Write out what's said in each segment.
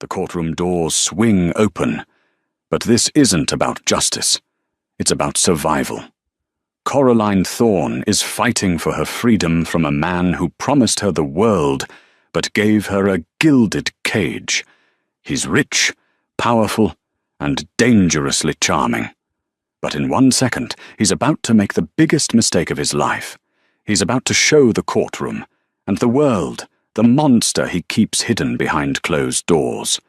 The courtroom doors swing open. But this isn't about justice. It's about survival. Coraline Thorne is fighting for her freedom from a man who promised her the world, but gave her a gilded cage. He's rich, powerful, and dangerously charming. But in 1 second, he's about to make the biggest mistake of his life. He's about to show the courtroom, and the world, the monster he keeps hidden behind closed doors.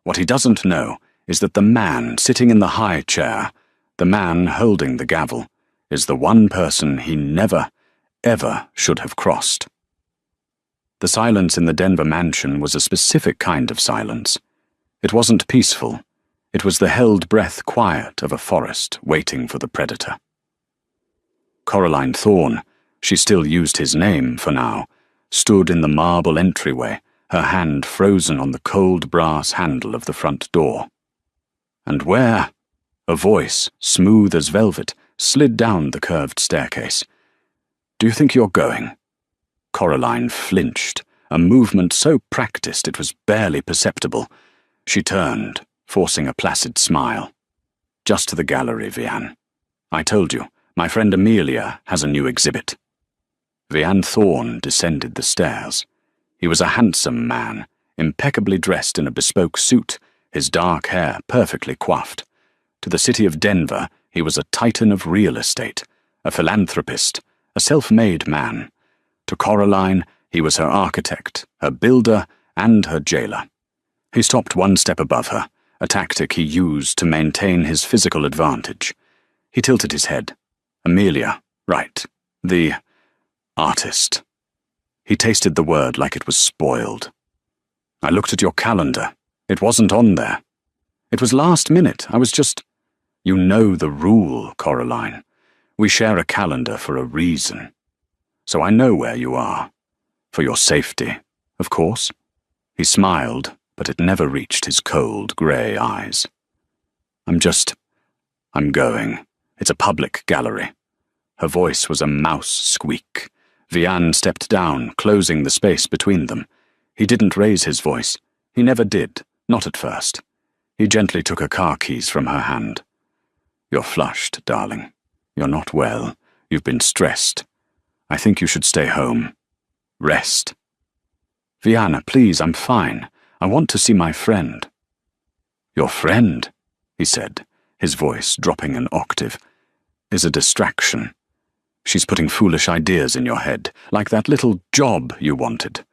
What he doesn't know is that the man sitting in the high chair, the man holding the gavel, is the one person he never, ever should have crossed. The silence in the Denver mansion was a specific kind of silence. It wasn't peaceful. It was the held-breath quiet of a forest waiting for the predator. Coraline Thorne, she still used his name for now, stood in the marble entryway, her hand frozen on the cold brass handle of the front door. And where? A voice, smooth as velvet, slid down the curved staircase. "Do you think you're going?" Coraline flinched, a movement so practiced it was barely perceptible. She turned, forcing a placid smile. "Just to the gallery, Vianne. I told you, my friend Amelia has a new exhibit." Vianne Thorne descended the stairs. He was a handsome man, impeccably dressed in a bespoke suit, his dark hair perfectly coiffed. To the city of Denver, he was a titan of real estate, a philanthropist, a self-made man. To Coraline, he was her architect, her builder, and her jailer. He stopped 1 step above her, a tactic he used to maintain his physical advantage. He tilted his head. "Amelia, right. The artist." He tasted the word like it was spoiled. "I looked at your calendar. It wasn't on there. It was last minute. I was just—" "You know the rule, Coraline. We share a calendar for a reason. So I know where you are. For your safety, of course." He smiled, but it never reached his cold, grey eyes. I'm going. It's a public gallery." Her voice was a mouse squeak. Vianne stepped down, closing the space between them. He didn't raise his voice. He never did, not at first. He gently took her car keys from her hand. "You're flushed, darling. You're not well. You've been stressed. I think you should stay home. Rest." "Vianne, please, I'm fine. I want to see my friend." "Your friend," he said, his voice dropping an octave, "is a distraction. She's putting foolish ideas in your head, like that little job you wanted."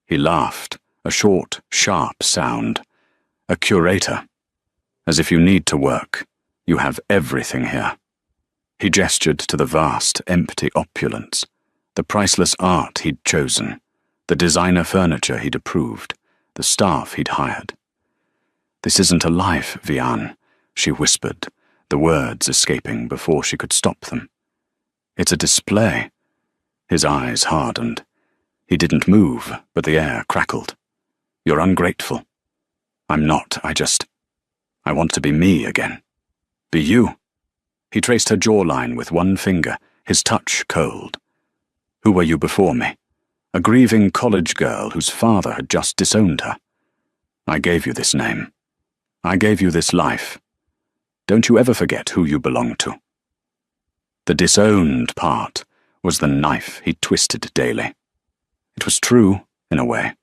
He laughed, a short, sharp sound. "A curator. As if you need to work. You have everything here." He gestured to the vast, empty opulence, the priceless art he'd chosen, the designer furniture he'd approved, the staff he'd hired. "This isn't a life, Vianne," she whispered, the words escaping before she could stop them. "It's a display." His eyes hardened. He didn't move, but the air crackled. "You're ungrateful." "I'm not, I want to be me again. Be you." He traced her jawline with 1 finger, his touch cold. "Who were you before me? A grieving college girl whose father had just disowned her. I gave you this name. I gave you this life. Don't you ever forget who you belong to." The disowned part was the knife he twisted daily. It was true, in a way.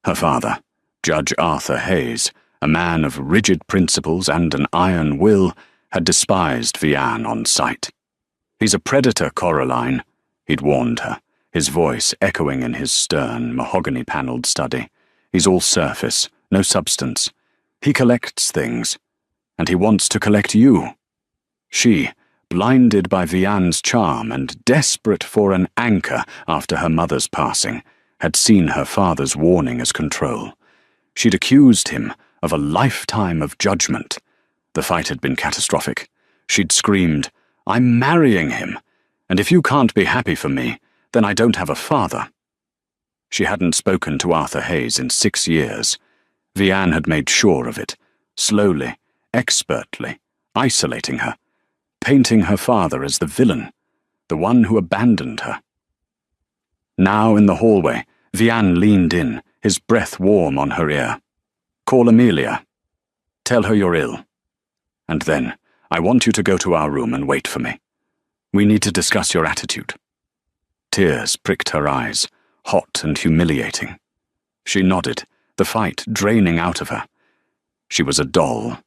Her father, Judge Arthur Hayes, a man of rigid principles and an iron will, had despised Vianne on sight. "He's a predator, Coraline," he'd warned her, his voice echoing in his stern, mahogany-panelled study. "He's all surface, no substance. He collects things, and he wants to collect you." She, blinded by Vianne's charm and desperate for an anchor after her mother's passing, had seen her father's warning as control. She'd accused him of a lifetime of judgment. The fight had been catastrophic. She'd screamed, "I'm marrying him, and if you can't be happy for me, then I don't have a father." She hadn't spoken to Arthur Hayes in 6 years. Vianne had made sure of it, slowly, expertly, isolating her, painting her father as the villain, the one who abandoned her. Now in the hallway, Vianne leaned in, his breath warm on her ear. Call Amelia. Tell her you're ill. And then, I want you to go to our room and wait for me. We need to discuss your attitude." Tears pricked her eyes, hot and humiliating. She nodded, the fight draining out of her. She was a doll,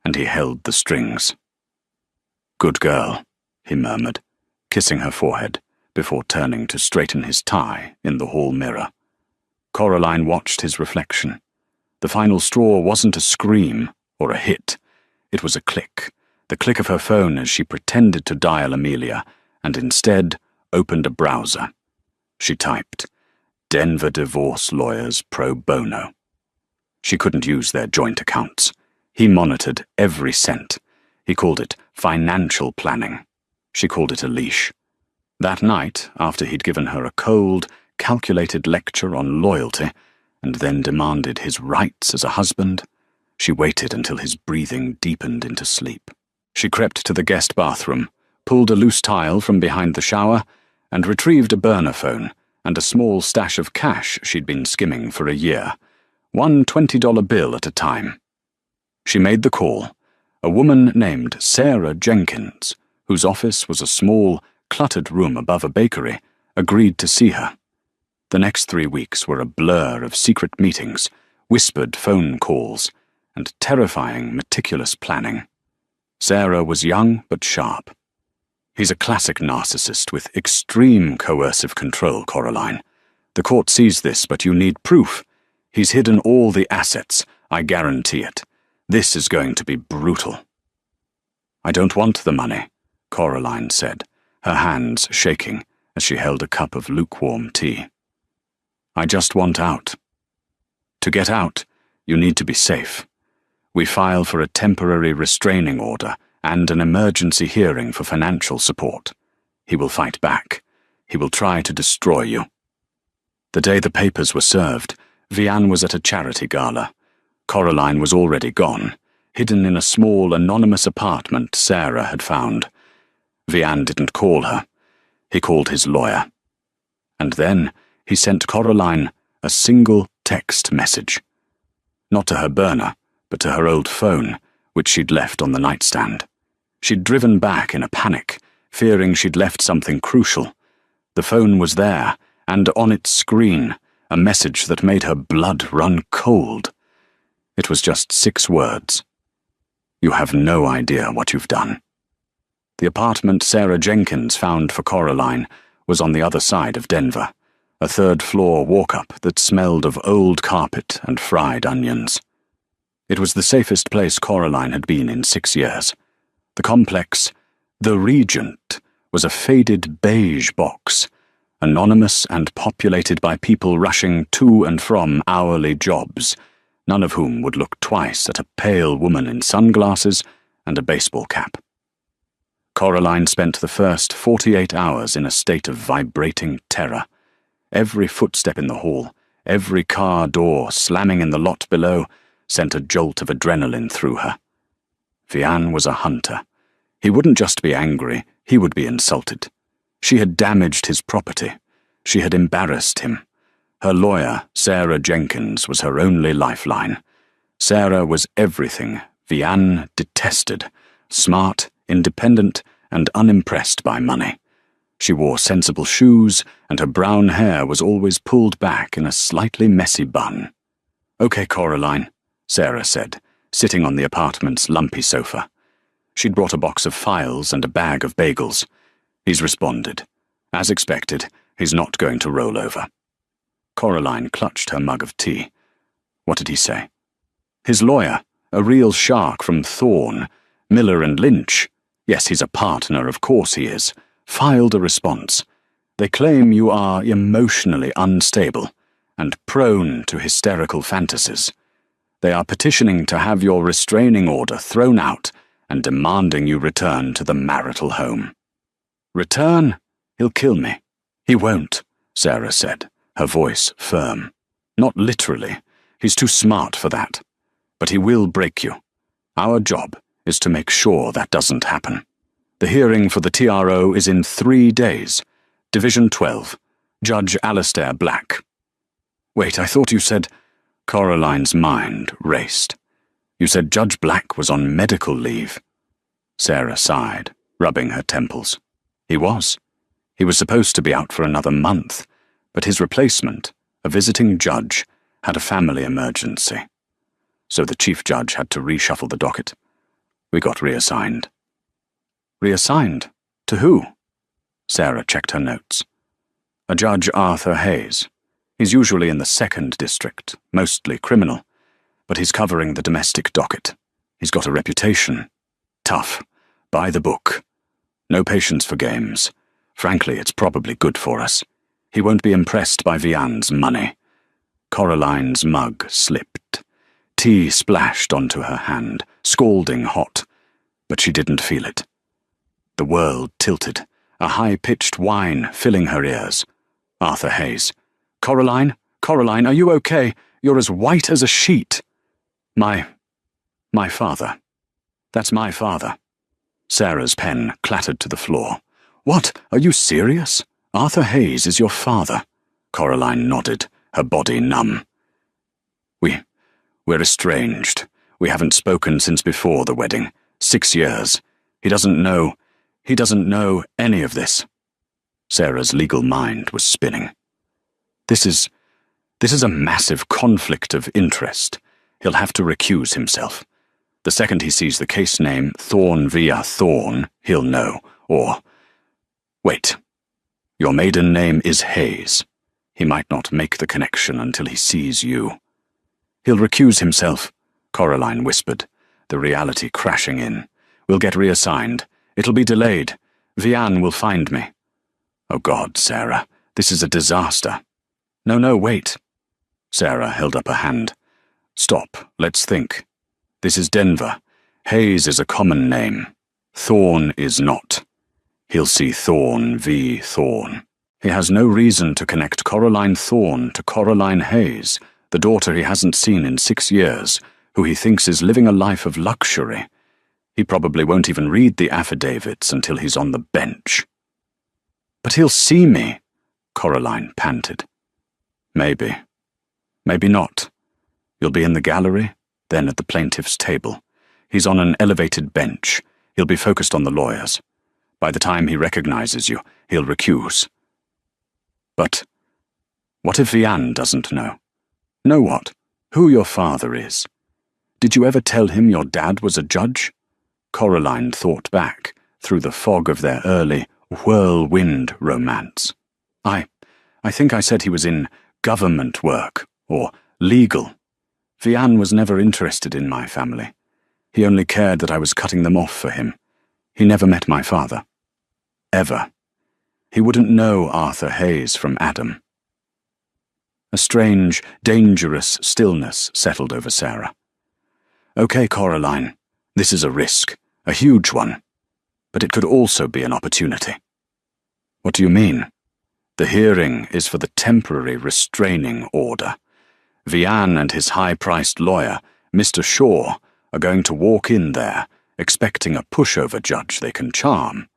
and he held the strings. "Good girl," he murmured, kissing her forehead, before turning to straighten his tie in the hall mirror. Coraline watched his reflection. The final straw wasn't a scream or a hit. It was a click, the click of her phone as she pretended to dial Amelia, and instead opened a browser. She typed, "Denver divorce lawyers pro bono." She couldn't use their joint accounts. He monitored every cent. He called it financial planning. She called it a leash. That night, after he'd given her a cold, calculated lecture on loyalty, and then demanded his rights as a husband, she waited until his breathing deepened into sleep. She crept to the guest bathroom, pulled a loose tile from behind the shower, and retrieved a burner phone and a small stash of cash she'd been skimming for a year, one $20 bill at a time. She made the call. A woman named Sarah Jenkins, whose office was a small, cluttered room above a bakery, agreed to see her. The next 3 weeks were a blur of secret meetings, whispered phone calls, and terrifying, meticulous planning. Sarah was young but sharp. "He's a classic narcissist with extreme coercive control, Coraline. The court sees this, but you need proof. He's hidden all the assets, I guarantee it. This is going to be brutal." "I don't want the money," Coraline said, her hands shaking as she held a cup of lukewarm tea. "I just want out. To get out, you need to be safe. We file for a temporary restraining order and an emergency hearing for financial support. He will fight back. He will try to destroy you." The day the papers were served, Vianne was at a charity gala. Coraline was already gone, hidden in a small, anonymous apartment Sarah had found. Vianne didn't call her. He called his lawyer. And then he sent Coraline a single text message. Not to her burner, but to her old phone, which she'd left on the nightstand. She'd driven back in a panic, fearing she'd left something crucial. The phone was there, and on its screen, a message that made her blood run cold. It was just 6 words. "You have no idea what you've done." The apartment Sarah Jenkins found for Coraline was on the other side of Denver, a 3rd-floor walk-up that smelled of old carpet and fried onions. It was the safest place Coraline had been in 6 years. The complex, The Regent, was a faded beige box, anonymous and populated by people rushing to and from hourly jobs, none of whom would look twice at a pale woman in sunglasses and a baseball cap. Coraline spent the first 48 hours in a state of vibrating terror. Every footstep in the hall, every car door slamming in the lot below, sent a jolt of adrenaline through her. Vianne was a hunter. He wouldn't just be angry, he would be insulted. She had damaged his property. She had embarrassed him. Her lawyer, Sarah Jenkins, was her only lifeline. Sarah was everything Vianne detested: smart, independent, and unimpressed by money. She wore sensible shoes, and her brown hair was always pulled back in a slightly messy bun. "Okay, Coraline," Sarah said, sitting on the apartment's lumpy sofa. She'd brought a box of files and a bag of bagels. "He's responded. As expected, he's not going to roll over." Coraline clutched her mug of tea. What did he say? His lawyer, a real shark from Thorne, Miller and Lynch. Yes, he's a partner, of course he is. Filed a response. "They claim you are emotionally unstable and prone to hysterical fantasies. They are petitioning to have your restraining order thrown out and demanding you return to the marital home." "Return? He'll kill me." "He won't," Sarah said, her voice firm. "Not literally. He's too smart for that. But he will break you. Our job is to make sure that doesn't happen. The hearing for the TRO is in 3 days. Division 12. Judge Alistair Black." "Wait, I thought you said—" Coraline's mind raced. You said Judge Black was on medical leave. Sarah sighed, rubbing her temples. He was. He was supposed to be out for another month, but his replacement, a visiting judge, had a family emergency. So the chief judge had to reshuffle the docket. We got reassigned. Reassigned? To who? Sarah checked her notes. A Judge Arthur Hayes. He's usually in the 2nd district, mostly criminal, but he's covering the domestic docket. He's got a reputation. Tough. By the book. No patience for games. Frankly, it's probably good for us. He won't be impressed by Vianne's money. Coraline's mug slipped. Tea splashed onto her hand, scalding hot, but she didn't feel it. The world tilted, a high-pitched whine filling her ears. Arthur Hayes. Coraline? Coraline, are you okay? You're as white as a sheet. My father. That's my father. Sarah's pen clattered to the floor. What? Are you serious? Arthur Hayes is your father. Coraline nodded, her body numb. We're estranged. We haven't spoken since before the wedding. 6 years. He doesn't know any of this. Sarah's legal mind was spinning. This is a massive conflict of interest. He'll have to recuse himself. The second he sees the case name Thorne via Thorne, he'll know. Or, wait. Your maiden name is Hayes. He might not make the connection until he sees you. He'll recuse himself, Coraline whispered, the reality crashing in. We'll get reassigned. It'll be delayed. Vianne will find me. Oh God, Sarah, this is a disaster. No, wait. Sarah held up a hand. Stop, let's think. This is Denver. Hayes is a common name. Thorne is not. He'll see Thorne v. Thorne. He has no reason to connect Coraline Thorne to Coraline Hayes, the daughter he hasn't seen in 6 years, who he thinks is living a life of luxury. He probably won't even read the affidavits until he's on the bench. But he'll see me, Coraline panted. Maybe. Maybe not. You'll be in the gallery, then at the plaintiff's table. He's on an elevated bench. He'll be focused on the lawyers. By the time he recognizes you, he'll recuse. But what if Vianne doesn't know? Know what? Who your father is? Did you ever tell him your dad was a judge? Coraline thought back through the fog of their early whirlwind romance. I think I said he was in government work, or legal. Vianne was never interested in my family. He only cared that I was cutting them off for him. He never met my father. Ever. He wouldn't know Arthur Hayes from Adam. A strange, dangerous stillness settled over Sarah. Okay, Coraline, this is a risk, a huge one, but it could also be an opportunity. What do you mean? The hearing is for the temporary restraining order. Vianne and his high-priced lawyer, Mr. Shaw, are going to walk in there, expecting a pushover judge they can charm.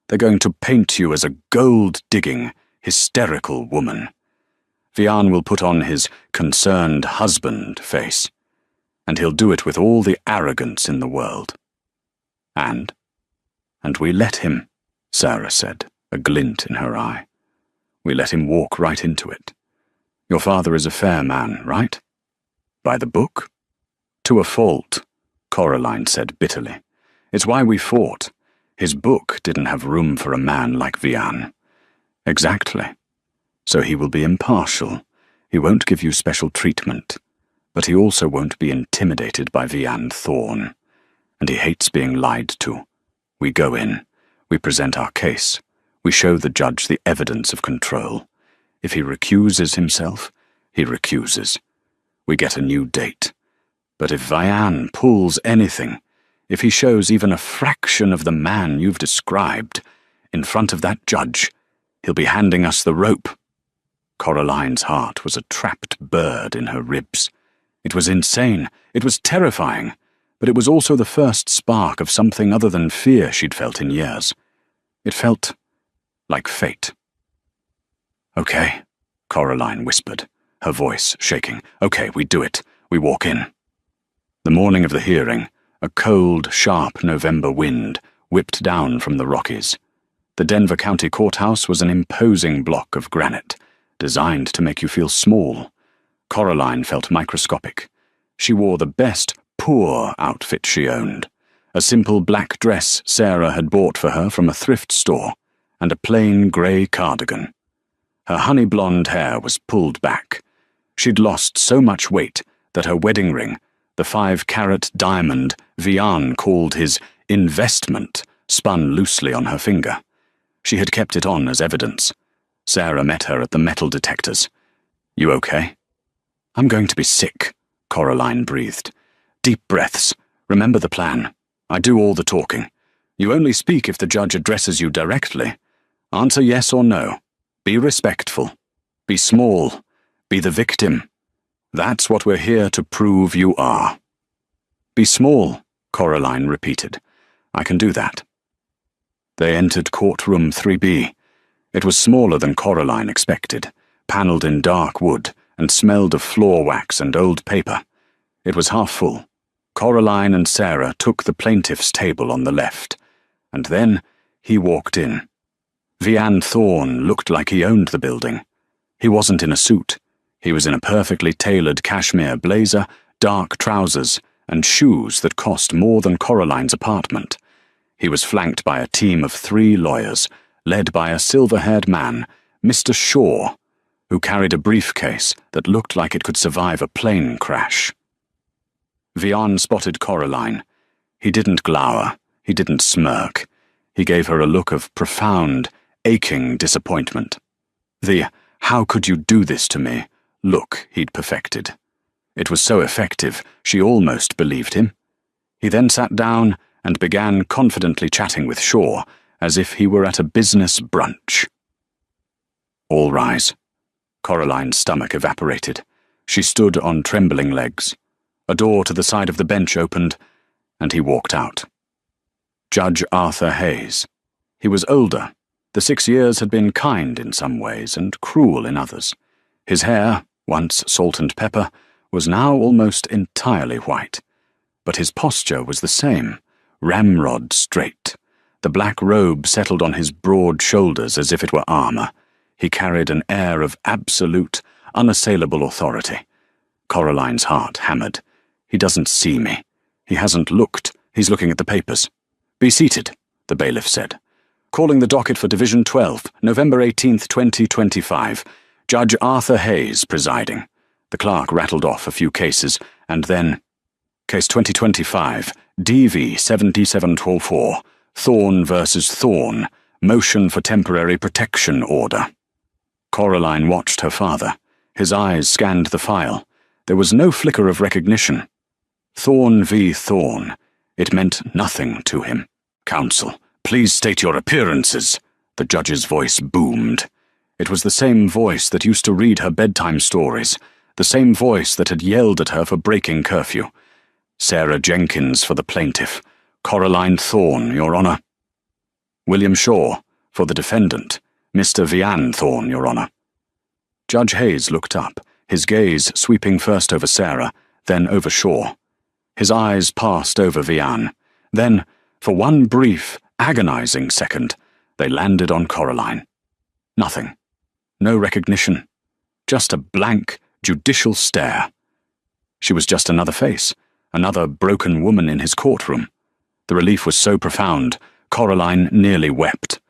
They're going to paint you as a gold-digging, hysterical woman. Vianne will put on his concerned husband face, and he'll do it with all the arrogance in the world. And we let him, Sarah said, a glint in her eye. We let him walk right into it. Your father is a fair man, right? By the book? To a fault, Coraline said bitterly. It's why we fought. His book didn't have room for a man like Vianne. Exactly. So he will be impartial. He won't give you special treatment. But he also won't be intimidated by Vianne Thorne. And he hates being lied to. We go in. We present our case. We show the judge the evidence of control. If he recuses himself, he recuses. We get a new date. But if Vianne pulls anything, if he shows even a fraction of the man you've described, in front of that judge, he'll be handing us the rope. Coraline's heart was a trapped bird in her ribs. It was insane. It was terrifying. But it was also the first spark of something other than fear she'd felt in years. It felt like fate. Okay, Coraline whispered. her voice shaking. "Okay, we do it. We walk in." The morning of the hearing, a cold, sharp November wind whipped down from the Rockies. The Denver County Courthouse was an imposing block of granite, designed to make you feel small. Coraline felt microscopic. She wore the best poor outfit she owned, a simple black dress Sarah had bought for her from a thrift store, and a plain grey cardigan. Her honey-blonde hair was pulled back. She'd lost so much weight that her wedding ring, the 5-carat diamond Vian called his investment, spun loosely on her finger. She had kept it on as evidence. Sarah met her at the metal detectors. "You okay?" "I'm going to be sick," Coraline breathed. "Deep breaths. Remember the plan. I do all the talking. You only speak if the judge addresses you directly. Answer yes or no. Be respectful. Be small. Be the victim. That's what we're here to prove you are." "Be small," Coraline repeated. "I can do that." They entered courtroom 3B. It was smaller than Coraline expected, panelled in dark wood, and smelled of floor wax and old paper. It was half full. Coraline and Sarah took the plaintiff's table on the left, and then he walked in. Vian Thorne looked like he owned the building. He wasn't in a suit. He was in a perfectly tailored cashmere blazer, dark trousers, and shoes that cost more than Coraline's apartment. He was flanked by a team of 3 lawyers, led by a silver-haired man, Mr. Shaw, who carried a briefcase that looked like it could survive a plane crash. Vian spotted Coraline. He didn't glower. He didn't smirk. He gave her a look of profound, aching disappointment. The "how could you do this to me" look he'd perfected. It was so effective, she almost believed him. He then sat down and began confidently chatting with Shaw, as if he were at a business brunch. "All rise." Coraline's stomach evaporated. She stood on trembling legs. A door to the side of the bench opened, and he walked out. Judge Arthur Hayes. He was older. The 6 years had been kind in some ways and cruel in others. His hair, once salt and pepper, was now almost entirely white. But his posture was the same, ramrod straight. The black robe settled on his broad shoulders as if it were armor. He carried an air of absolute, unassailable authority. Coraline's heart hammered. "He doesn't see me. He hasn't looked. He's looking at the papers." "Be seated," the bailiff said. "Calling the docket for Division 12, November 18th, 2025. Judge Arthur Hayes presiding." The clerk rattled off a few cases, and then, "Case 2025, DV 7724, Thorne versus Thorne, motion for temporary protection order." Coraline watched her father. His eyes scanned the file. There was no flicker of recognition. Thorne v. Thorne. It meant nothing to him. "Counsel, please state your appearances," the judge's voice boomed. It was the same voice that used to read her bedtime stories, the same voice that had yelled at her for breaking curfew. "Sarah Jenkins for the plaintiff. Coraline Thorne, Your Honor." "William Shaw for the defendant. Mr. Vian Thorne, Your Honor." Judge Hayes looked up, his gaze sweeping first over Sarah, then over Shaw. His eyes passed over Vian. Then, for one brief, agonizing second, they landed on Coraline. Nothing. No recognition. Just a blank, judicial stare. She was just another face, another broken woman in his courtroom. The relief was so profound, Coraline nearly wept.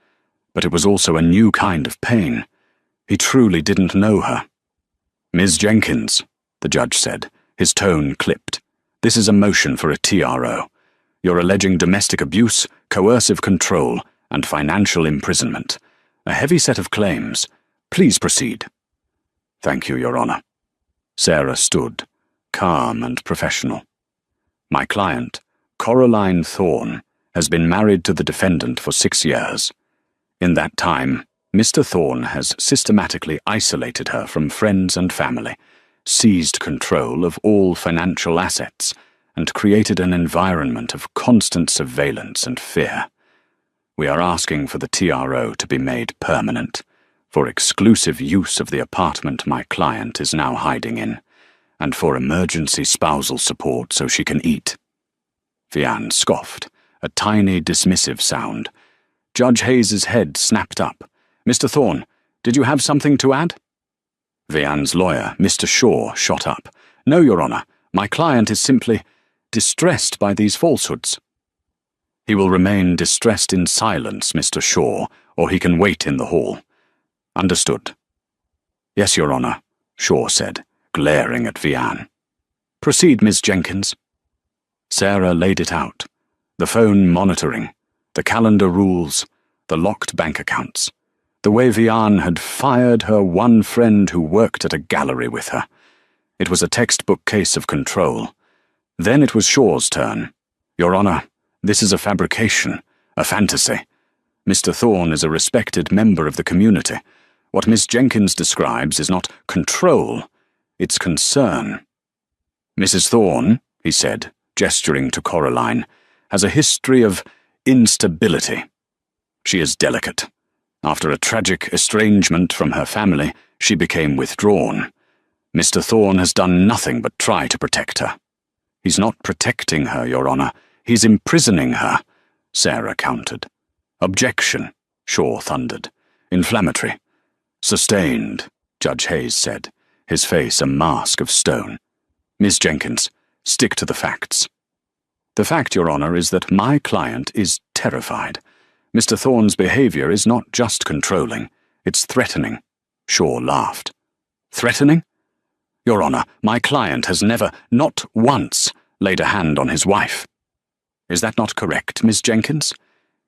But it was also a new kind of pain. He truly didn't know her. "Ms. Jenkins," the judge said, his tone clipped. "This is a motion for a TRO. You're alleging domestic abuse, coercive control, and financial imprisonment. A heavy set of claims. Please proceed." "Thank you, Your Honor." Sarah stood, calm and professional. "My client, Coraline Thorne, has been married to the defendant for 6 years. In that time, Mr. Thorne has systematically isolated her from friends and family, seized control of all financial assets, and created an environment of constant surveillance and fear. We are asking for the TRO to be made permanent. for exclusive use of the apartment my client is now hiding in, and for emergency spousal support so she can eat. Vian scoffed, a tiny dismissive sound. Judge Hayes's head snapped up. "Mr. Thorne, did you have something to add?" Vian's lawyer, Mr. Shaw, shot up. "No, Your Honor. My client is simply distressed by these falsehoods." "He will remain distressed in silence, Mr. Shaw, or he can wait in the hall." "Understood." "Yes, Your Honor," Shaw said, glaring at Vian. "Proceed, Miss Jenkins." Sarah laid it out. The phone monitoring, the calendar rules, the locked bank accounts, the way Vian had fired her one friend who worked at a gallery with her. It was a textbook case of control. Then it was Shaw's turn. "Your Honor, this is a fabrication, a fantasy. Mr. Thorne is a respected member of the community. What Miss Jenkins describes is not control, it's concern." "Mrs. Thorne," he said, gesturing to Coraline, "has a history of instability. She is delicate. After a tragic estrangement from her family, she became withdrawn. Mr. Thorne has done nothing but try to protect her." "He's not protecting her, Your Honor. He's imprisoning her," Sarah countered. "Objection," Shaw thundered. "Inflammatory." "Sustained," Judge Hayes said, his face a mask of stone. "Miss Jenkins, stick to the facts." "The fact, Your Honor, is that my client is terrified. Mr. Thorne's behavior is not just controlling, it's threatening." Shaw laughed. "Threatening? Your Honor, my client has never, not once, laid a hand on his wife. Is that not correct, Miss Jenkins?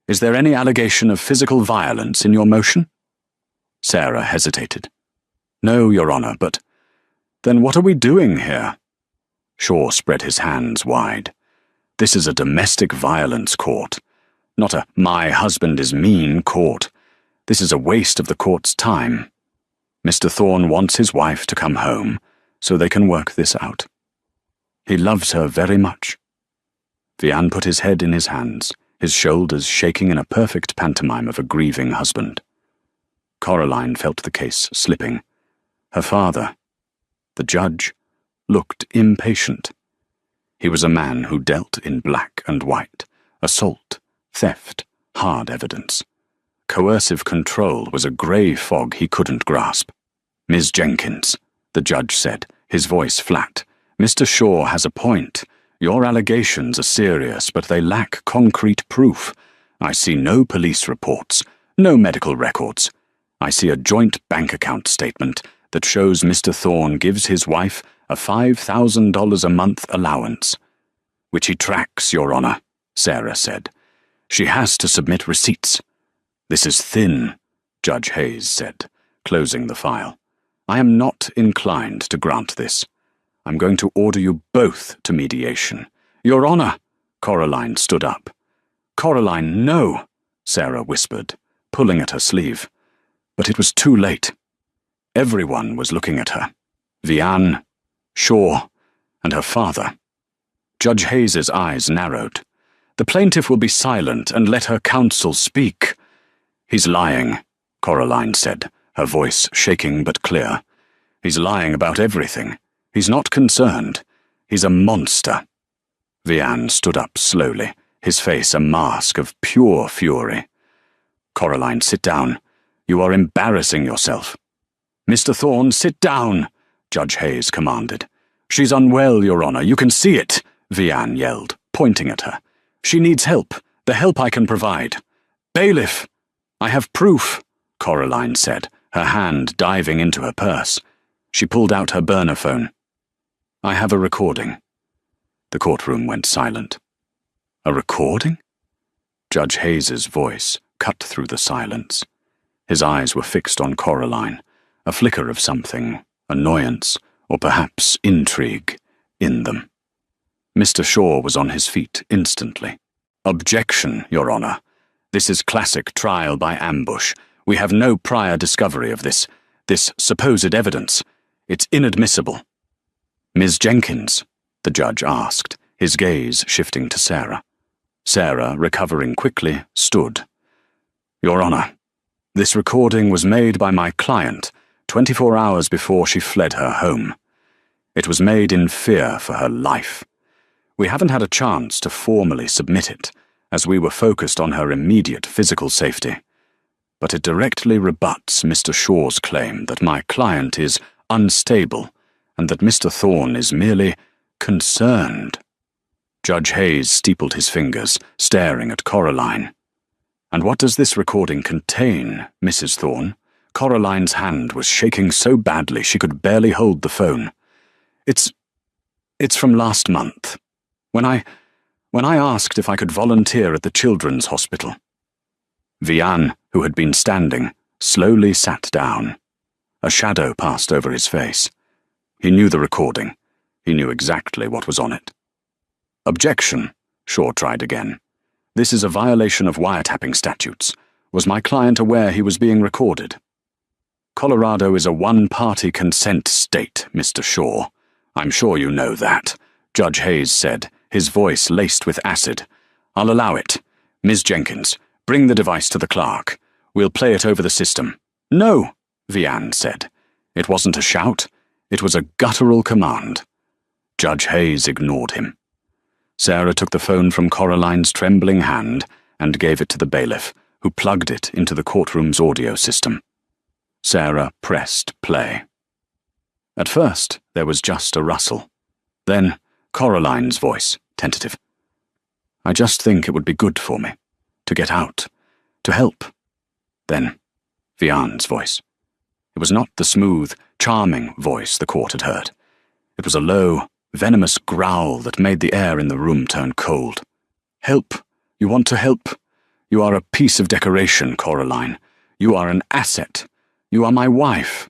Is there any allegation of physical violence in your motion?" Sarah hesitated. "No, Your Honor, but then what are we doing here?" Shaw spread his hands wide. "This is a domestic violence court, not a my husband is mean court. This is a waste of the court's time. Mr. Thorne wants his wife to come home so they can work this out. He loves her very much." Vian put his head in his hands, his shoulders shaking in a perfect pantomime of a grieving husband. Coraline felt the case slipping. Her father, the judge, looked impatient. He was a man who dealt in black and white, assault, theft, hard evidence. Coercive control was a grey fog he couldn't grasp. "Ms. Jenkins," the judge said, his voice flat, "Mr. Shaw has a point. Your allegations are serious, but they lack concrete proof. I see no police reports, no medical records. I see a joint bank account statement that shows Mr. Thorne gives his wife a $5,000 a month allowance." "Which he tracks, Your Honor," Sarah said. "She has to submit receipts." "This is thin," Judge Hayes said, closing the file. "I am not inclined to grant this. I'm going to order you both to mediation." "Your Honor!" Coraline stood up. "Coraline, no!" Sarah whispered, pulling at her sleeve. But it was too late. Everyone was looking at her. Vian, Shaw, and her father. Judge Hayes's eyes narrowed. "The plaintiff will be silent and let her counsel speak." "He's lying," Coraline said, her voice shaking but clear. "He's lying about everything. He's not concerned. He's a monster." Vian stood up slowly, his face a mask of pure fury. "Coraline, sit down. You are embarrassing yourself." "Mr. Thorne, sit down," Judge Hayes commanded. "She's unwell, Your Honor. You can see it," Vian yelled, pointing at her. "She needs help. The help I can provide." "Bailiff!" "I have proof," Coraline said, her hand diving into her purse. She pulled out her burner phone. "I have a recording." The courtroom went silent. "A recording?" Judge Hayes's voice cut through the silence. His eyes were fixed on Coraline, a flicker of something, annoyance, or perhaps intrigue, in them. Mr. Shaw was on his feet instantly. "Objection, Your Honor. This is classic trial by ambush. We have no prior discovery of this supposed evidence. It's inadmissible." "Ms. Jenkins?" the judge asked, his gaze shifting to Sarah. Sarah, recovering quickly, stood. "Your Honor, This recording was made by my client 24 hours before she fled her home. It was made in fear for her life. We haven't had a chance to formally submit it, as we were focused on her immediate physical safety. But it directly rebuts Mr. Shaw's claim that my client is unstable and that Mr. Thorne is merely concerned. Judge Hayes steepled his fingers, staring at Coraline. And what does this recording contain, Mrs. Thorne? Coraline's hand was shaking so badly she could barely hold the phone. It's from last month, when I asked if I could volunteer at the Children's Hospital. Vian, who had been standing, slowly sat down. A shadow passed over his face. He knew the recording. He knew exactly what was on it. Objection, Shaw tried again. This is a violation of wiretapping statutes. Was my client aware he was being recorded? Colorado is a one-party consent state, Mr. Shaw. I'm sure you know that, Judge Hayes said, his voice laced with acid. I'll allow it. Ms. Jenkins, bring the device to the clerk. We'll play it over the system. No, Vian said. It wasn't a shout. It was a guttural command. Judge Hayes ignored him. Sarah took the phone from Coraline's trembling hand and gave it to the bailiff, who plugged it into the courtroom's audio system. Sarah pressed play. At first, there was just a rustle. Then, Coraline's voice, tentative. I just think it would be good for me, to get out, to help. Then, Vian's voice. It was not the smooth, charming voice the court had heard. It was a low, venomous growl that made the air in the room turn cold. Help. You want to help? You are a piece of decoration, Coraline. You are an asset. You are my wife.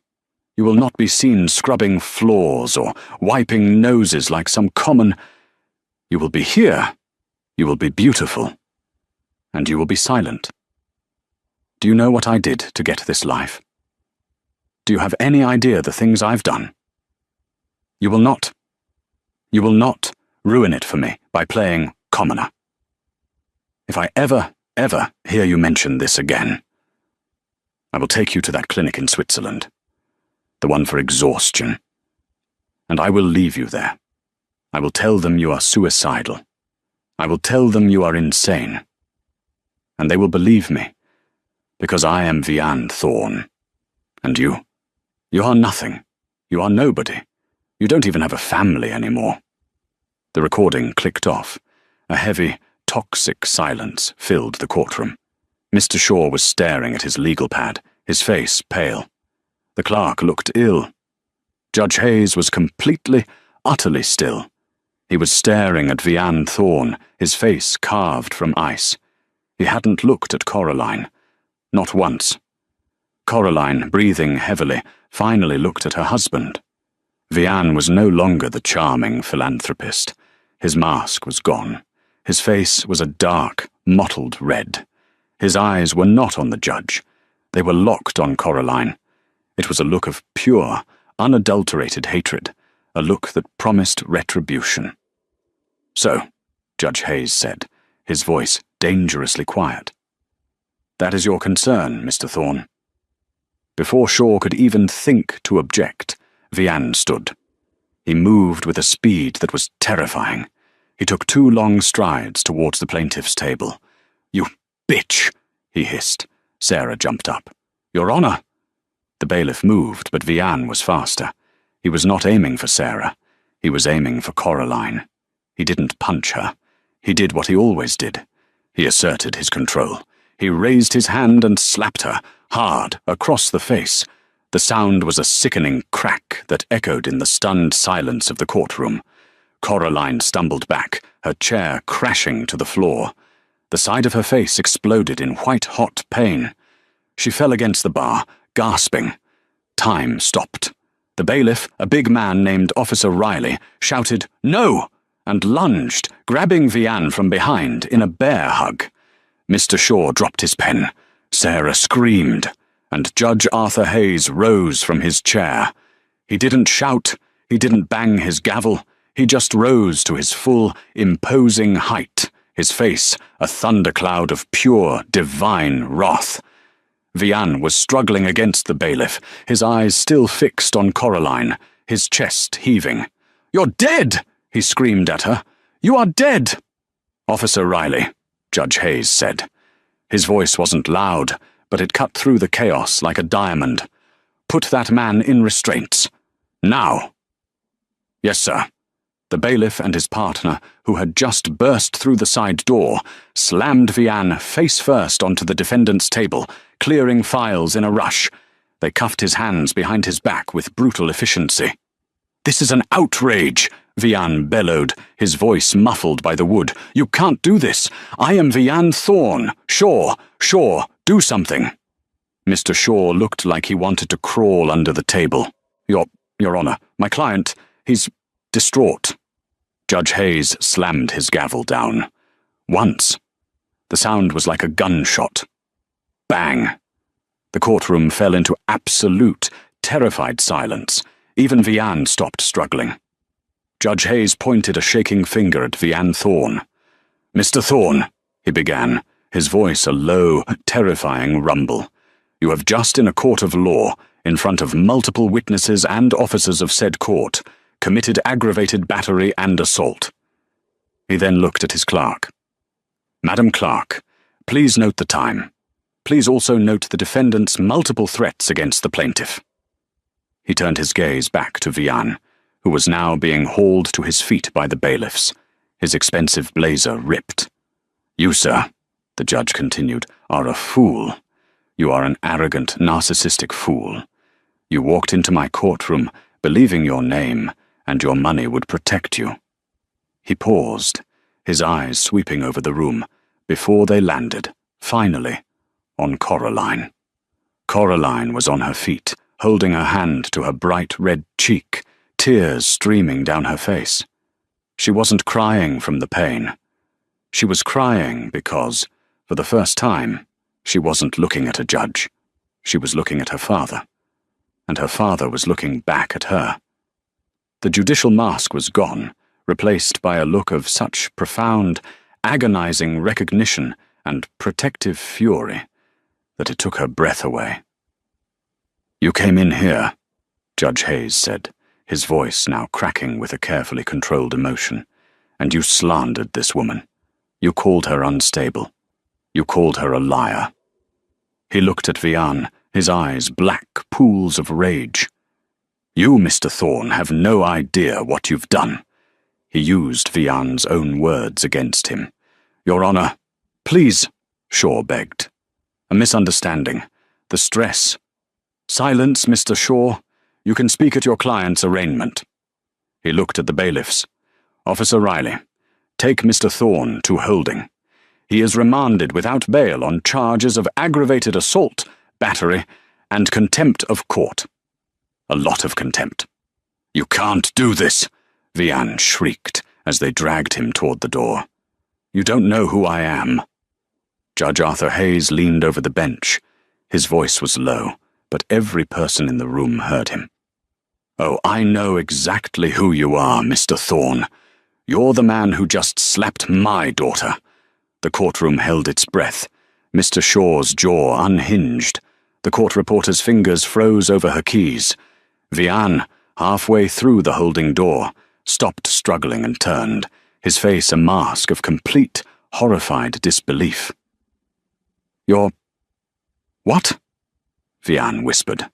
You will not be seen scrubbing floors or wiping noses like some common... You will be here. You will be beautiful. And you will be silent. Do you know what I did to get this life? Do you have any idea the things I've done? You will not ruin it for me by playing commoner. If I ever hear you mention this again, I will take you to that clinic in Switzerland, the one for exhaustion, and I will leave you there. I will tell them you are suicidal. I will tell them you are insane. And they will believe me, because I am Vian Thorne. And you are nothing. You are nobody. You don't even have a family anymore. The recording clicked off. A heavy, toxic silence filled the courtroom. Mr. Shaw was staring at his legal pad, his face pale. The clerk looked ill. Judge Hayes was completely, utterly still. He was staring at Vian Thorne, his face carved from ice. He hadn't looked at Coraline. Not once. Coraline, breathing heavily, finally looked at her husband. Vian was no longer the charming philanthropist. His mask was gone. His face was a dark, mottled red. His eyes were not on the judge. They were locked on Coraline. It was a look of pure, unadulterated hatred, a look that promised retribution. So, Judge Hayes said, his voice dangerously quiet. That is your concern, Mr. Thorne. Before Shaw could even think to object, Vian stood. He moved with a speed that was terrifying. He took 2 long strides towards the plaintiff's table. You bitch, he hissed. Sarah jumped up. Your Honor! The bailiff moved, but Vian was faster. He was not aiming for Sarah. He was aiming for Coraline. He didn't punch her. He did what he always did. He asserted his control. He raised his hand and slapped her, hard, across the face. The sound was a sickening crack that echoed in the stunned silence of the courtroom. Coraline stumbled back, her chair crashing to the floor. The side of her face exploded in white-hot pain. She fell against the bar, gasping. Time stopped. The bailiff, a big man named Officer Riley, shouted, "No!" and lunged, grabbing Vian from behind in a bear hug. Mr. Shaw dropped his pen. Sarah screamed, and Judge Arthur Hayes rose from his chair. He didn't shout, he didn't bang his gavel, he just rose to his full, imposing height, his face a thundercloud of pure, divine wrath. Vian was struggling against the bailiff, his eyes still fixed on Coraline, his chest heaving. "You're dead!" he screamed at her. "You are dead!" "Officer Riley," Judge Hayes said. His voice wasn't loud, but it cut through the chaos like a diamond. "Put that man in restraints. Now." "Yes, sir." The bailiff and his partner, who had just burst through the side door, slammed Vian face first onto the defendant's table, clearing files in a rush. They cuffed his hands behind his back with brutal efficiency. "This is an outrage," Vian bellowed, his voice muffled by the wood. "You can't do this. I am Vian Thorne. Shaw, do something." Mr. Shaw looked like he wanted to crawl under the table. Your Honor, my client, he's distraught." Judge Hayes slammed his gavel down. Once. The sound was like a gunshot. Bang. The courtroom fell into absolute, terrified silence. Even Vian stopped struggling. Judge Hayes pointed a shaking finger at Vian Thorne. "Mr. Thorne," he began, his voice a low, terrifying rumble. "You have just in a court of law, in front of multiple witnesses and officers of said court, committed aggravated battery and assault." He then looked at his clerk. "Madam Clerk, please note the time. Please also note the defendant's multiple threats against the plaintiff." He turned his gaze back to Vian, who was now being hauled to his feet by the bailiffs, his expensive blazer ripped. "You, sir," the judge continued, "are a fool. You are an arrogant, narcissistic fool. You walked into my courtroom believing your name and your money would protect you." He paused, his eyes sweeping over the room, before they landed, finally, on Coraline. Coraline was on her feet, holding her hand to her bright red cheek, tears streaming down her face. She wasn't crying from the pain. She was crying because, for the first time, she wasn't looking at a judge. She was looking at her father. And her father was looking back at her. The judicial mask was gone, replaced by a look of such profound, agonizing recognition and protective fury that it took her breath away. "You came in here," Judge Hayes said, his voice now cracking with a carefully controlled emotion, "and you slandered this woman. You called her unstable. You called her a liar." He looked at Vian, his eyes black pools of rage. "You, Mr. Thorne, have no idea what you've done." He used Vian's own words against him. "Your Honor, please," Shaw begged. "A misunderstanding. The stress." "Silence, Mr. Shaw. You can speak at your client's arraignment." He looked at the bailiffs. "Officer Riley, take Mr. Thorne to holding. He is remanded without bail on charges of aggravated assault, battery, and contempt of court. A lot of contempt." "You can't do this," Vian shrieked as they dragged him toward the door. "You don't know who I am." Judge Arthur Hayes leaned over the bench. His voice was low, but every person in the room heard him. "Oh, I know exactly who you are, Mr. Thorne. You're the man who just slapped my daughter." The courtroom held its breath. Mr. Shaw's jaw unhinged. The court reporter's fingers froze over her keys. Vian, halfway through the holding door, stopped struggling and turned, his face a mask of complete, horrified disbelief. "You're... what?" Vian whispered.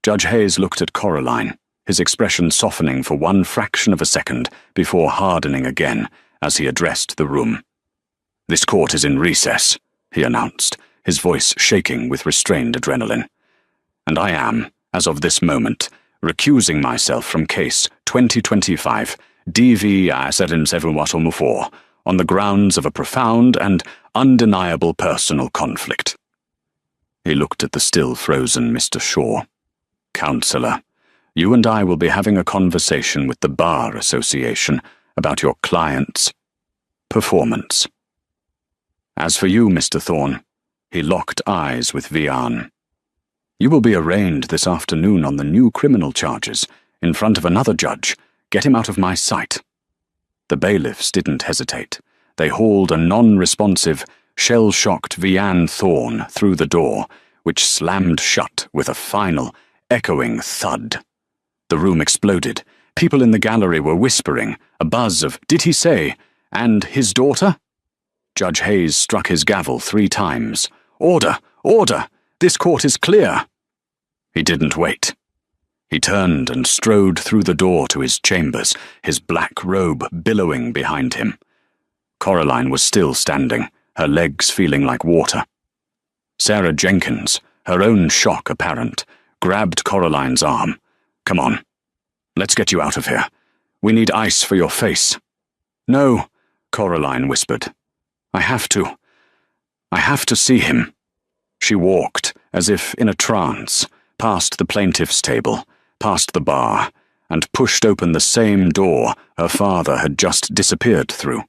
Judge Hayes looked at Coraline, his expression softening for one fraction of a second before hardening again as he addressed the room. "This court is in recess," he announced, his voice shaking with restrained adrenaline. "And I am, as of this moment, recusing myself from case 2025 DV-774 on the grounds of a profound and undeniable personal conflict." He looked at the still frozen Mr. Shaw. "Counselor, you and I will be having a conversation with the Bar Association about your client's performance. As for you, Mr. Thorne," he locked eyes with Vian. "You will be arraigned this afternoon on the new criminal charges, in front of another judge. Get him out of my sight." The bailiffs didn't hesitate. They hauled a non-responsive, shell-shocked Vian Thorne through the door, which slammed shut with a final, echoing thud. The room exploded. People in the gallery were whispering, a buzz of, "Did he say?" and "His daughter?" Judge Hayes struck his gavel 3 times. "Order! Order! This court is clear!" He didn't wait. He turned and strode through the door to his chambers, his black robe billowing behind him. Coraline was still standing, her legs feeling like water. Sarah Jenkins, her own shock apparent, grabbed Coraline's arm. "Come on. Let's get you out of here. We need ice for your face." "No," Coraline whispered. I have to see him." She walked, as if in a trance, past the plaintiff's table, past the bar, and pushed open the same door her father had just disappeared through.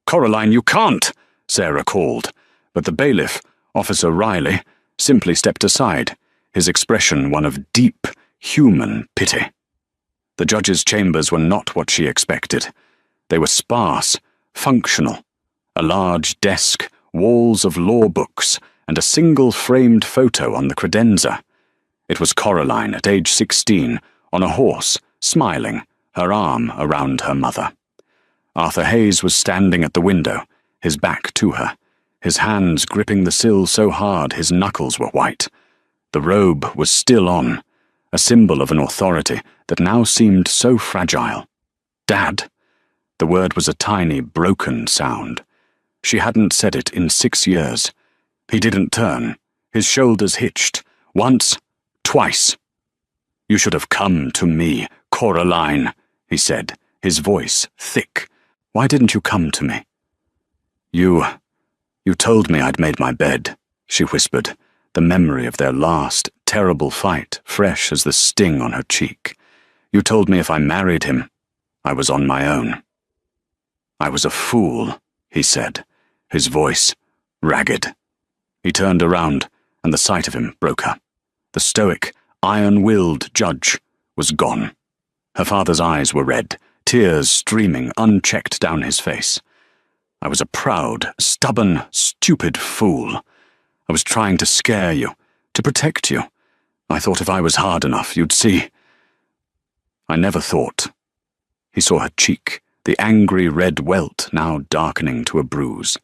"Coraline, you can't!" Sarah called, but the bailiff, Officer Riley, simply stepped aside, his expression one of deep, human pity. The judge's chambers were not what she expected. They were sparse, functional. A large desk, walls of law books, and a single framed photo on the credenza. It was Coraline at age 16, on a horse, smiling, her arm around her mother. Arthur Hayes was standing at the window, his back to her, his hands gripping the sill so hard his knuckles were white. The robe was still on, a symbol of an authority that now seemed so fragile. "Dad." The word was a tiny, broken sound. She hadn't said it in 6 years. He didn't turn. His shoulders hitched. Once, twice. "You should have come to me, Coraline," he said, his voice thick. "Why didn't you come to me?" You told me I'd made my bed," she whispered, the memory of their last, terrible fight fresh as the sting on her cheek. "You told me if I married him, I was on my own." "I was a fool," he said, his voice ragged. He turned around, and the sight of him broke her. The stoic, iron-willed judge was gone. Her father's eyes were red, tears streaming unchecked down his face. "I was a proud, stubborn, stupid fool. I was trying to scare you, to protect you. I thought if I was hard enough, you'd see. I never thought." He saw her cheek, the angry red welt now darkening to a bruise.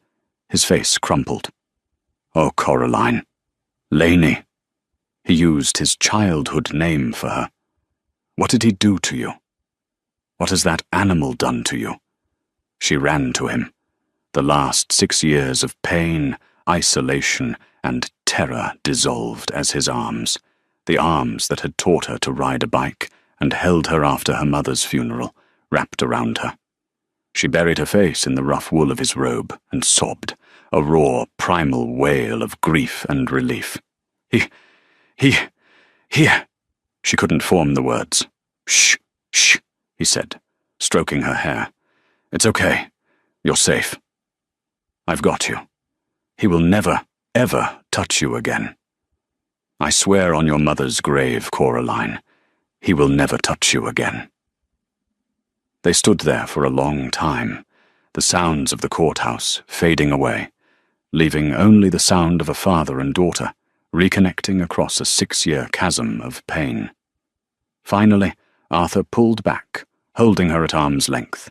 His face crumpled. "Oh, Coraline. Lainey." He used his childhood name for her. "What did he do to you? What has that animal done to you?" She ran to him. The last 6 years of pain, isolation, and terror dissolved as his arms, the arms that had taught her to ride a bike and held her after her mother's funeral, wrapped around her. She buried her face in the rough wool of his robe and sobbed, a raw, primal wail of grief and relief. Here. She couldn't form the words. "Shh, shh," he said, stroking her hair. "It's okay. You're safe. I've got you. He will never, ever touch you again. I swear on your mother's grave, Coraline, he will never touch you again." They stood there for a long time, the sounds of the courthouse fading away, leaving only the sound of a father and daughter reconnecting across a 6-year chasm of pain. Finally, Arthur pulled back, holding her at arm's length.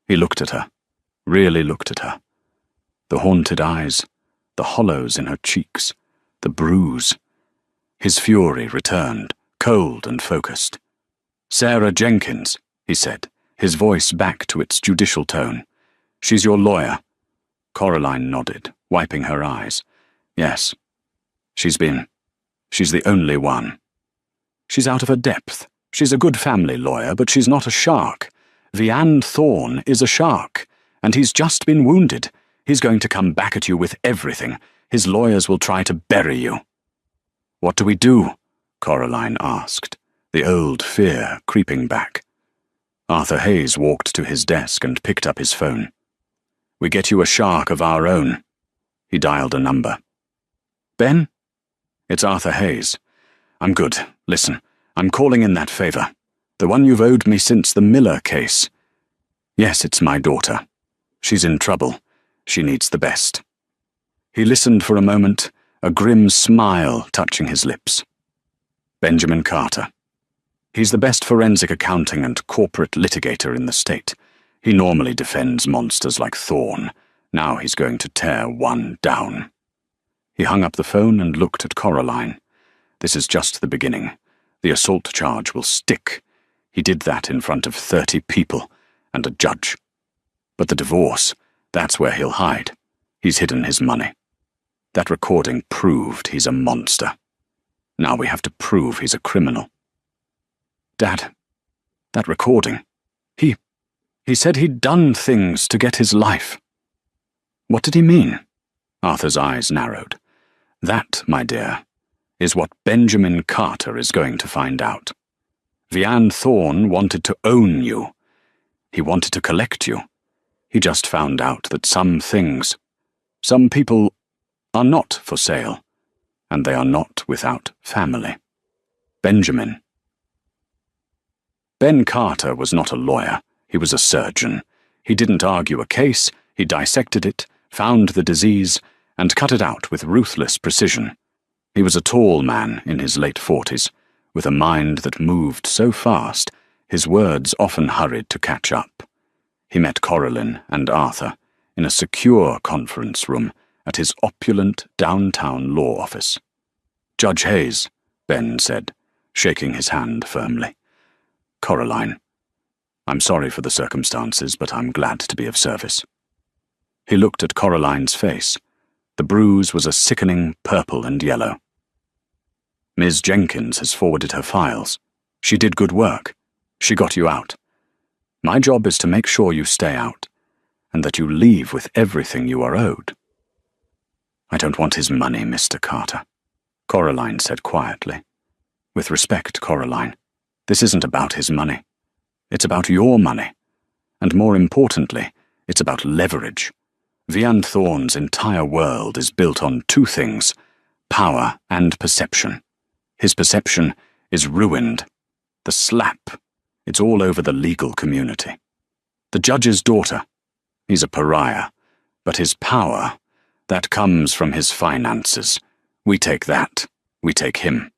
He looked at her, really looked at her. The haunted eyes, the hollows in her cheeks, the bruise. His fury returned, cold and focused. "Sarah Jenkins," he said, his voice back to its judicial tone. "She's your lawyer." Coraline nodded, wiping her eyes. "Yes. She's the only one. She's out of her depth. She's a good family lawyer, but she's not a shark. Vianne Thorne is a shark, and he's just been wounded. He's going to come back at you with everything. His lawyers will try to bury you." "What do we do?" Coraline asked, the old fear creeping back. Arthur Hayes walked to his desk and picked up his phone. "We get you a shark of our own." He dialed a number. "Ben?" "It's Arthur Hayes. I'm good. Listen, I'm calling in that favor. The one you've owed me since the Miller case. Yes, it's my daughter. She's in trouble. She needs the best." He listened for a moment, a grim smile touching his lips. Benjamin Carter. He's the best forensic accounting and corporate litigator in the state. He normally defends monsters like Thorne. Now he's going to tear one down. He hung up the phone and looked at Coraline. This is just the beginning. The assault charge will stick. He did that in front of 30 people and a judge. But the divorce, that's where he'll hide. He's hidden his money. That recording proved he's a monster. Now we have to prove he's a criminal. Dad, that recording, he said he'd done things to get his life. What did he mean? Arthur's eyes narrowed. That, my dear, is what Benjamin Carter is going to find out. Vianne Thorne wanted to own you. He wanted to collect you. He just found out that some things, some people, are not for sale, and they are not without family. Benjamin. Ben Carter was not a lawyer. He was a surgeon. He didn't argue a case. He dissected it, found the disease, and cut it out with ruthless precision. He was a tall man in his late 40s, with a mind that moved so fast his words often hurried to catch up. He met Coraline and Arthur in a secure conference room at his opulent downtown law office. Judge Hayes, Ben said, shaking his hand firmly. Coraline, I'm sorry for the circumstances, but I'm glad to be of service. He looked at Coraline's face. The bruise was a sickening purple and yellow. Ms. Jenkins has forwarded her files. She did good work. She got you out. My job is to make sure you stay out, and that you leave with everything you are owed. I don't want his money, Mr. Carter, Coraline said quietly. With respect, Coraline, this isn't about his money. It's about your money. And more importantly, it's about leverage. Vianne Thorne's entire world is built on two things, power and perception. His perception is ruined. The slap, it's all over the legal community. The judge's daughter, he's a pariah, but his power, that comes from his finances. We take that. We take him.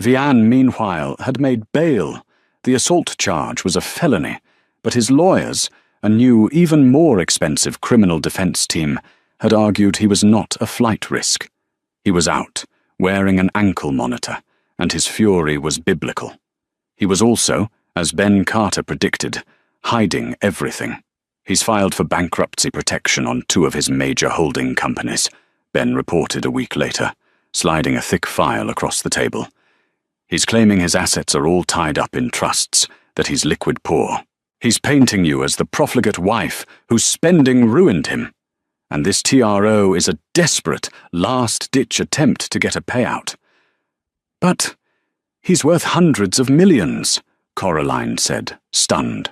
Vianne, meanwhile, had made bail. The assault charge was a felony, but his lawyers, a new, even more expensive criminal defense team, had argued he was not a flight risk. He was out, wearing an ankle monitor, and his fury was biblical. He was also, as Ben Carter predicted, hiding everything. He's filed for bankruptcy protection on 2 of his major holding companies, Ben reported a week later, sliding a thick file across the table. He's claiming his assets are all tied up in trusts, that he's liquid poor. He's painting you as the profligate wife whose spending ruined him. And this TRO is a desperate, last-ditch attempt to get a payout. But he's worth hundreds of millions, Coraline said, stunned.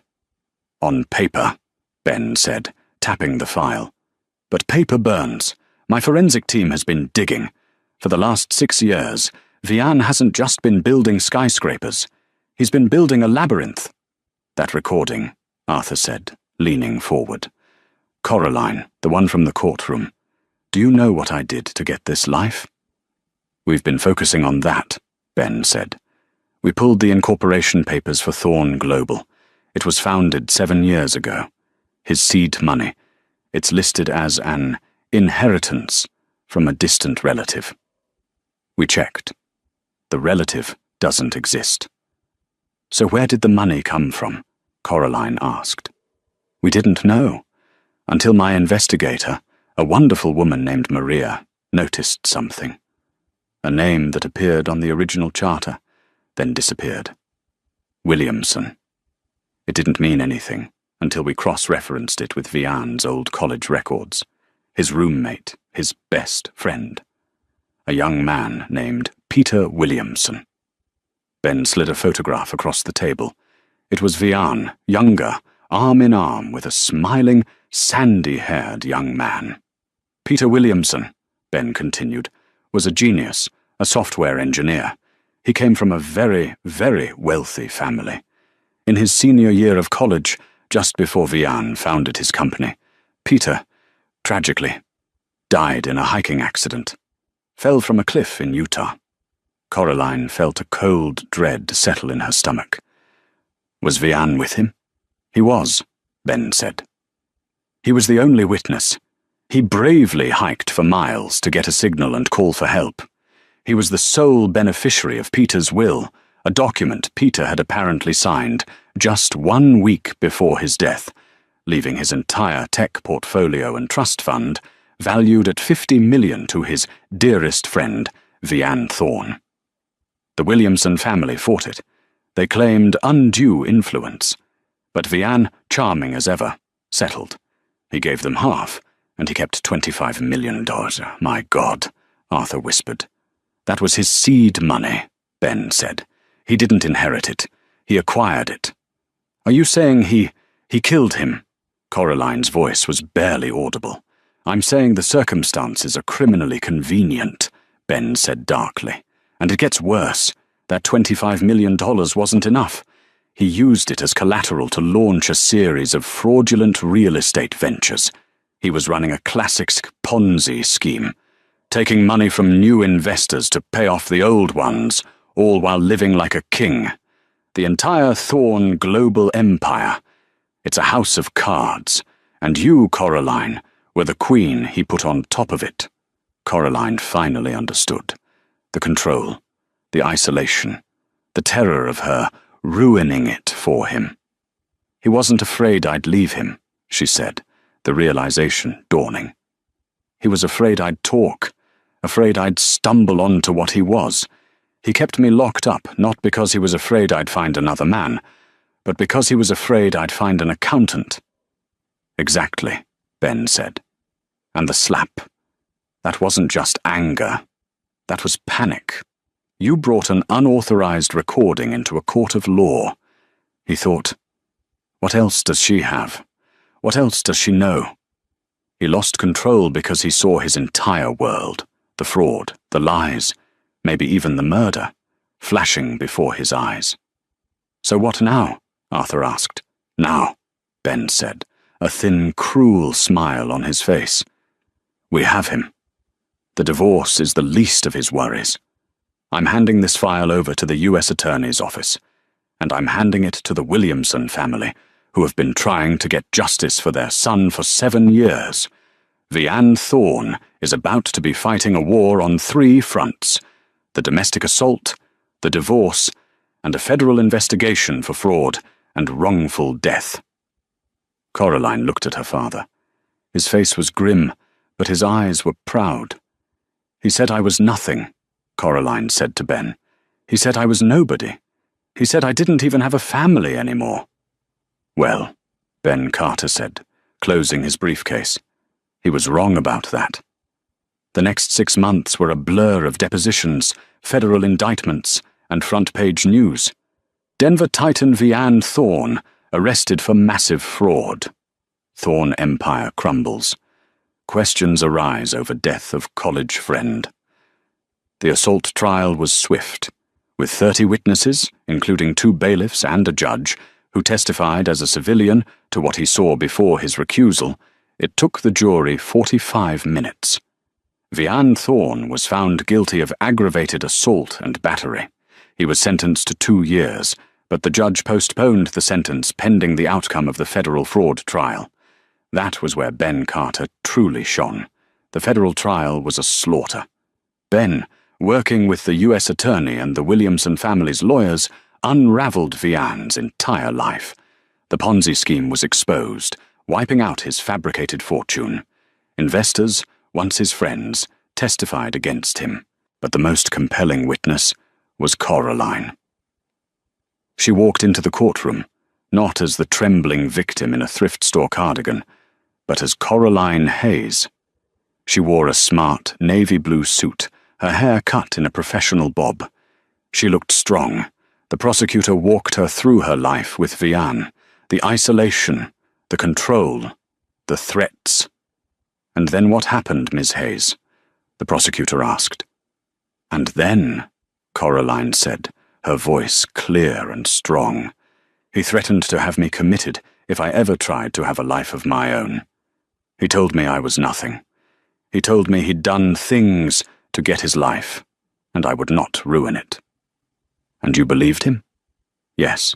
On paper, Ben said, tapping the file. But paper burns. My forensic team has been digging. For the last 6 years, Vianne hasn't just been building skyscrapers. He's been building a labyrinth. That recording, Arthur said, leaning forward. Coraline, the one from the courtroom. Do you know what I did to get this life? We've been focusing on that, Ben said. We pulled the incorporation papers for Thorne Global. It was founded 7 years ago. His seed money. It's listed as an inheritance from a distant relative. We checked. The relative doesn't exist. So where did the money come from? Coraline asked. We didn't know, until my investigator, a wonderful woman named Maria, noticed something. A name that appeared on the original charter, then disappeared. Williamson. It didn't mean anything until we cross-referenced it with Vianne's old college records. His roommate, his best friend. A young man named Peter Williamson. Ben slid a photograph across the table. It was Vianne, younger, arm in arm with a smiling, sandy-haired young man. Peter Williamson, Ben continued, was a genius, a software engineer. He came from a very, very wealthy family. In his senior year of college, just before Vianne founded his company, Peter, tragically, died in a hiking accident. fell from a cliff in Utah. Coraline felt a cold dread settle in her stomach. Was Vian with him? He was, Ben said. He was the only witness. He bravely hiked for miles to get a signal and call for help. He was the sole beneficiary of Peter's will, a document Peter had apparently signed just 1 week before his death, leaving his entire tech portfolio and trust fund valued at $50 million to his dearest friend, Vian Thorne. The Williamson family fought it. They claimed undue influence. But Vian, charming as ever, settled. He gave them half, and he kept $25 million. My God, Arthur whispered. That was his seed money, Ben said. He didn't inherit it. He acquired it. Are you saying he killed him? Coraline's voice was barely audible. I'm saying the circumstances are criminally convenient, Ben said darkly. And it gets worse. That $25 million wasn't enough. He used it as collateral to launch a series of fraudulent real estate ventures. He was running a classic Ponzi scheme, taking money from new investors to pay off the old ones, all while living like a king. The entire Thorne global empire. It's a house of cards, and you, Coraline, were the queen he put on top of it. Coraline finally understood. The control, the isolation, the terror of her ruining it for him. He wasn't afraid I'd leave him, she said, the realization dawning. He was afraid I'd talk, afraid I'd stumble onto what he was. He kept me locked up, not because he was afraid I'd find another man, but because he was afraid I'd find an accountant. Exactly, Ben said. And the slap. That wasn't just anger. That was panic. You brought an unauthorized recording into a court of law. He thought, what else does she have? What else does she know? He lost control because he saw his entire world, the fraud, the lies, maybe even the murder, flashing before his eyes. So what now? Arthur asked. Now, Ben said, a thin, cruel smile on his face. We have him. The divorce is the least of his worries. I'm handing this file over to the U.S. Attorney's office, and I'm handing it to the Williamson family, who have been trying to get justice for their son for 7 years. Vian Thorne is about to be fighting a war on 3 fronts: the domestic assault, the divorce, and a federal investigation for fraud and wrongful death. Coraline looked at her father. His face was grim, but his eyes were proud. He said I was nothing, Coraline said to Ben. He said I was nobody. He said I didn't even have a family anymore. Well, Ben Carter said, closing his briefcase. He was wrong about that. The next 6 months were a blur of depositions, federal indictments, and front-page news. Denver Titan Vian Thorne arrested for massive fraud. Thorne empire crumbles. Questions arise over death of college friend. The assault trial was swift, with 30 witnesses, including 2 bailiffs and a judge, who testified as a civilian to what he saw before his recusal. It took the jury 45 minutes. Vian Thorne was found guilty of aggravated assault and battery. He was sentenced to 2 years, but the judge postponed the sentence pending the outcome of the federal fraud trial. That was where Ben Carter truly shone. The federal trial was a slaughter. Ben, working with the U.S. Attorney and the Williamson family's lawyers, unraveled Vian's entire life. The Ponzi scheme was exposed, wiping out his fabricated fortune. Investors, once his friends, testified against him, but the most compelling witness was Coraline. She walked into the courtroom, not as the trembling victim in a thrift store cardigan, but as Coraline Hayes. She wore a smart navy blue suit, her hair cut in a professional bob. She looked strong. The prosecutor walked her through her life with Vian, the isolation, the control, the threats. And then what happened, Ms. Hayes? The prosecutor asked. And then, Coraline said, her voice clear and strong. He threatened to have me committed if I ever tried to have a life of my own. He told me I was nothing. He told me he'd done things to get his life, and I would not ruin it. And you believed him? Yes.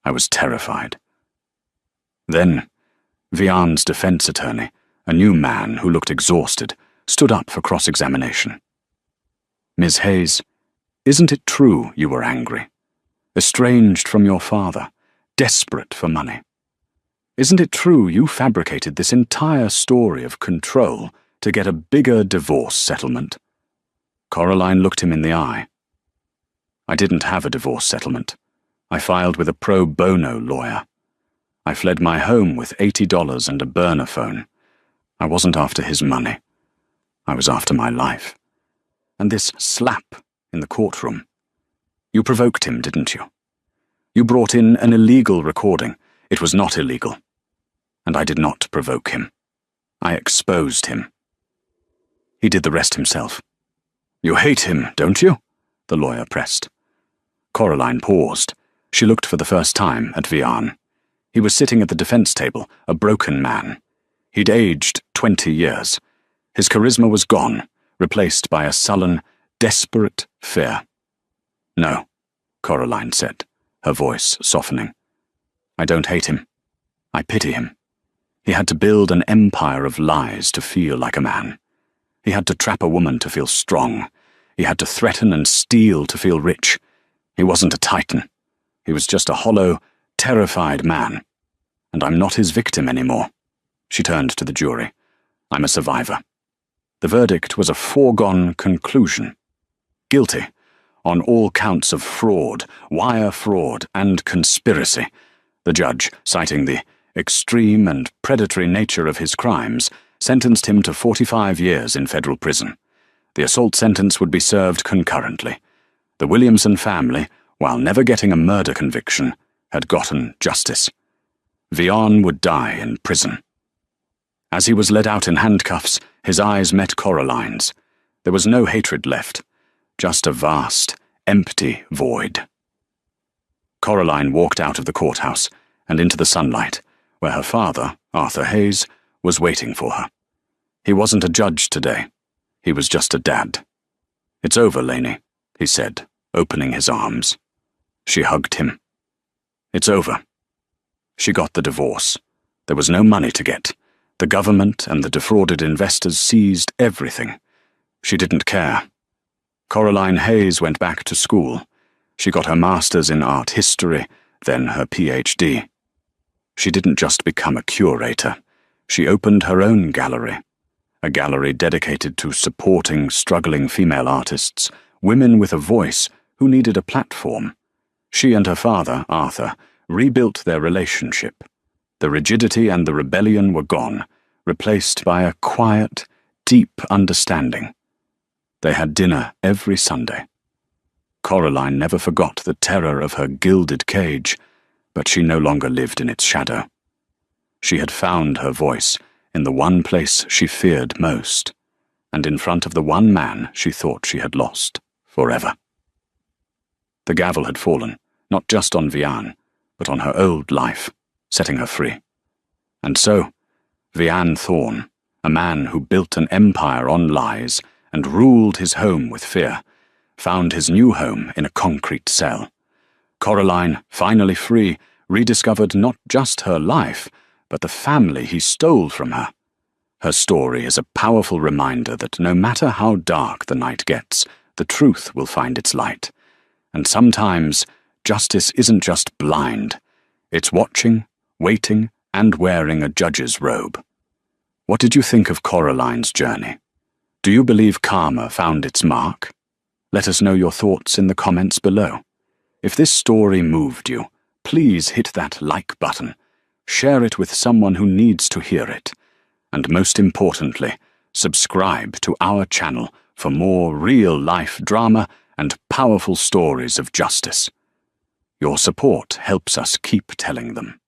I was terrified. Then, Vian's defense attorney, a new man who looked exhausted, stood up for cross-examination. Ms. Hayes, isn't it true you were angry? Estranged from your father, desperate for money? Isn't it true you fabricated this entire story of control to get a bigger divorce settlement? Coraline looked him in the eye. I didn't have a divorce settlement. I filed with a pro bono lawyer. I fled my home with $80 and a burner phone. I wasn't after his money. I was after my life. And this slap in the courtroom. You provoked him, didn't you? You brought in an illegal recording. It was not illegal. And I did not provoke him. I exposed him. He did the rest himself. You hate him, don't you? The lawyer pressed. Coraline paused. She looked for the first time at Vian. He was sitting at the defense table, a broken man. He'd aged 20 years. His charisma was gone, replaced by a sullen, desperate fear. No, Coraline said, her voice softening. I don't hate him. I pity him. He had to build an empire of lies to feel like a man. He had to trap a woman to feel strong. He had to threaten and steal to feel rich. He wasn't a titan. He was just a hollow, terrified man. And I'm not his victim anymore. She turned to the jury. I'm a survivor. The verdict was a foregone conclusion. Guilty, on all counts of fraud, wire fraud, and conspiracy. The judge, citing the extreme and predatory nature of his crimes, sentenced him to 45 years in federal prison. The assault sentence would be served concurrently. The Williamson family, while never getting a murder conviction, had gotten justice. Vian would die in prison. As he was led out in handcuffs, his eyes met Coraline's. There was no hatred left, just a vast, empty void. Coraline walked out of the courthouse and into the sunlight, where her father, Arthur Hayes, was waiting for her. He wasn't a judge today. He was just a dad. It's over, Lainey, he said, opening his arms. She hugged him. It's over. She got the divorce. There was no money to get. The government and the defrauded investors seized everything. She didn't care. Coraline Hayes went back to school. She got her master's in art history, then her PhD. She didn't just become a curator. She opened her own gallery, a gallery dedicated to supporting struggling female artists, women with a voice who needed a platform. She and her father, Arthur, rebuilt their relationship. The rigidity and the rebellion were gone, replaced by a quiet, deep understanding. They had dinner every Sunday. Coraline never forgot the terror of her gilded cage, but she no longer lived in its shadow. She had found her voice in the one place she feared most, and in front of the one man she thought she had lost forever. The gavel had fallen, not just on Vian, but on her old life, setting her free. And so, Vian Thorne, a man who built an empire on lies and ruled his home with fear, found his new home in a concrete cell. Coraline, finally free, rediscovered not just her life, but the family he stole from her. Her story is a powerful reminder that no matter how dark the night gets, the truth will find its light. And sometimes, justice isn't just blind. It's watching, waiting, and wearing a judge's robe. What did you think of Coraline's journey? Do you believe karma found its mark? Let us know your thoughts in the comments below. If this story moved you, please hit that like button. Share it with someone who needs to hear it. And most importantly, subscribe to our channel for more real-life drama and powerful stories of justice. Your support helps us keep telling them.